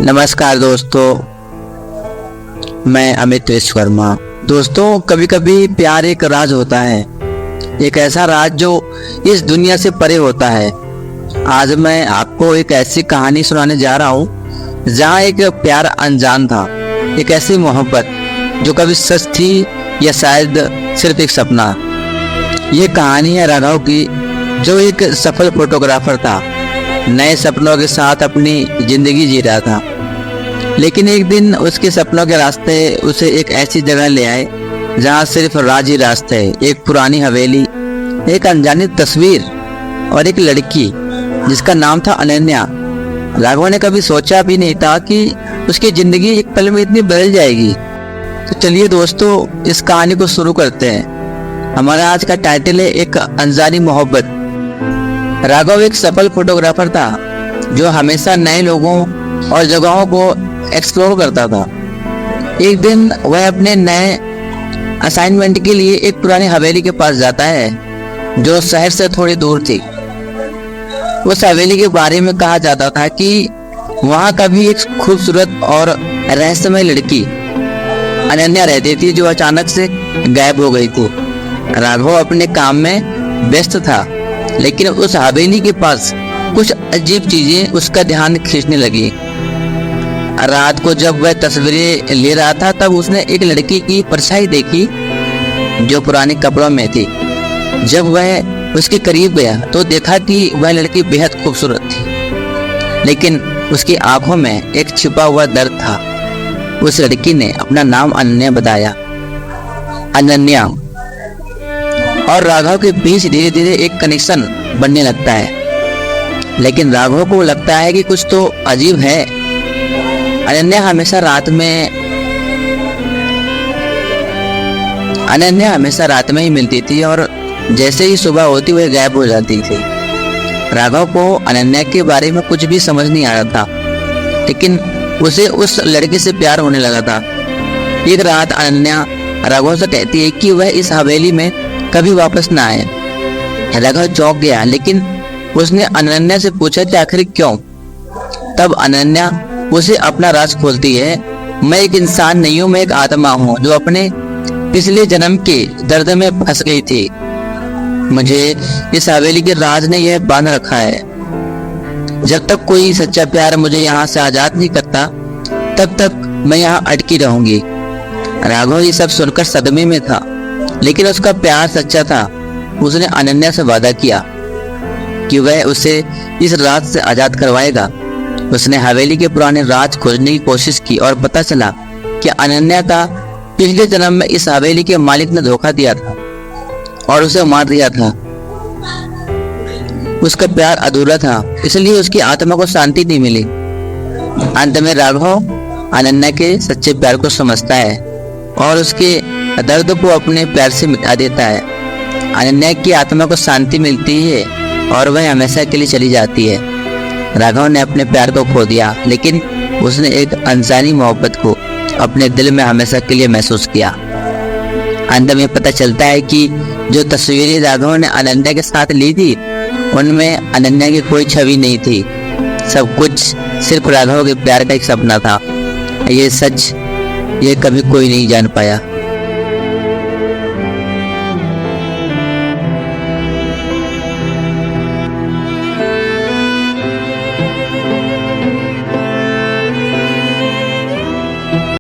नमस्कार दोस्तों, मैं अमित विश्वकर्मा। दोस्तों, कभी कभी प्यार एक राज होता है, एक ऐसा राज जो इस दुनिया से परे होता है। आज मैं आपको एक ऐसी कहानी सुनाने जा रहा हूँ जहाँ एक प्यार अनजान था, एक ऐसी मोहब्बत जो कभी सच थी या शायद सिर्फ एक सपना। ये कहानी है राघव की, जो एक सफल फोटोग्राफर था, नए सपनों के साथ अपनी जिंदगी जी रहा था। लेकिन एक दिन उसके सपनों के रास्ते उसे एक ऐसी जगह ले आए जहाँ सिर्फ राज ही रास्ते है। एक पुरानी हवेली, एक अनजानी तस्वीर और एक लड़की जिसका नाम था अनन्या। राघव ने कभी सोचा भी नहीं था कि उसकी जिंदगी एक पल में इतनी बदल जाएगी। तो चलिए दोस्तों, इस कहानी को शुरू करते हैं। हमारा आज का टाइटल है एक अनजानी मोहब्बत। राघव एक सफल फोटोग्राफर था जो हमेशा नए लोगों और जगहों को एक्सप्लोर करता था। एक दिन वह अपने नए असाइनमेंट के लिए एक पुरानी हवेली के पास जाता है जो शहर से थोड़ी दूर थी। उस हवेली के बारे में कहा जाता था कि वहां कभी एक खूबसूरत और रहस्यमय लड़की अनन्या रहती थी जो अचानक से गायब हो गई थी। राघव अपने काम में व्यस्त था, लेकिन उस हवेली के पास कुछ अजीब चीजें उसका ध्यान खींचने लगी। रात को जब वह तस्वीरें ले रहा था तब उसने एक लड़की की परछाई देखी जो पुराने कपड़ों में थी। जब वह उसके करीब गया तो देखा कि वह लड़की बेहद खूबसूरत थी, लेकिन उसकी आंखों में एक छिपा हुआ दर्द था। उस लड़की ने अपना नाम अनन्या बताया। अनन्या और राघव के बीच धीरे धीरे एक कनेक्शन बनने लगता है, लेकिन राघव को लगता है कि कुछ तो अजीब है। अनन्या हमेशा रात में ही मिलती थी और जैसे ही सुबह होती वह गायब हो जाती थी। राघव को अनन्या के बारे में कुछ भी समझ नहीं आ रहा था, लेकिन उसे उस लड़के से प्यार होने लगा था। एक रात अनन्या राघव से कहती है कि वह इस हवेली में कभी वापस ना आए। राघव चौंक गया, लेकिन उसने अनन्या से पूछा कि आखिर क्यों। तब अनन्या उसे अपना राज खोलती है। मैं एक इंसान नहीं हूँ, मैं एक आत्मा हूँ जो अपने पिछले जन्म के दर्द में फंस गई थी। मुझे इस हवेली के राज ने यह बांध रखा है। जब तक कोई सच्चा प्यार मुझे यहाँ से आजाद नहीं करता, तब तक मैं यहाँ अटकी रहूंगी। राघव ये सब सुनकर सदमे में था, लेकिन उसका प्यार सच्चा था। उसने अनन्या से वादा किया कि वह उसे इस राज से आजाद करवाएगा। उसने हवेली के पुराने राज खोजने की कोशिश की और पता चला कि अनन्या का पिछले जन्म में इस हवेली के मालिक ने धोखा दिया था और उसे मार दिया था। उसका प्यार अधूरा था, इसलिए उसकी आत्मा को शांति नहीं मिली। अंत में राघव अनन्या के सच्चे प्यार को समझता है और उसके दर्द को अपने प्यार से मिटा देता है। अनन्या की आत्मा को शांति मिलती है और वह हमेशा के लिए चली जाती है। राघव ने अपने प्यार को खो दिया, लेकिन उसने एक अनजानी मोहब्बत को अपने दिल में हमेशा के लिए महसूस किया। अंत में पता चलता है कि जो तस्वीरें राघव ने अनन्या के साथ ली थी उनमें अनन्या की कोई छवि नहीं थी। सब कुछ सिर्फ राघव के प्यार का एक सपना था। ये सच ये कभी कोई नहीं जान पाया।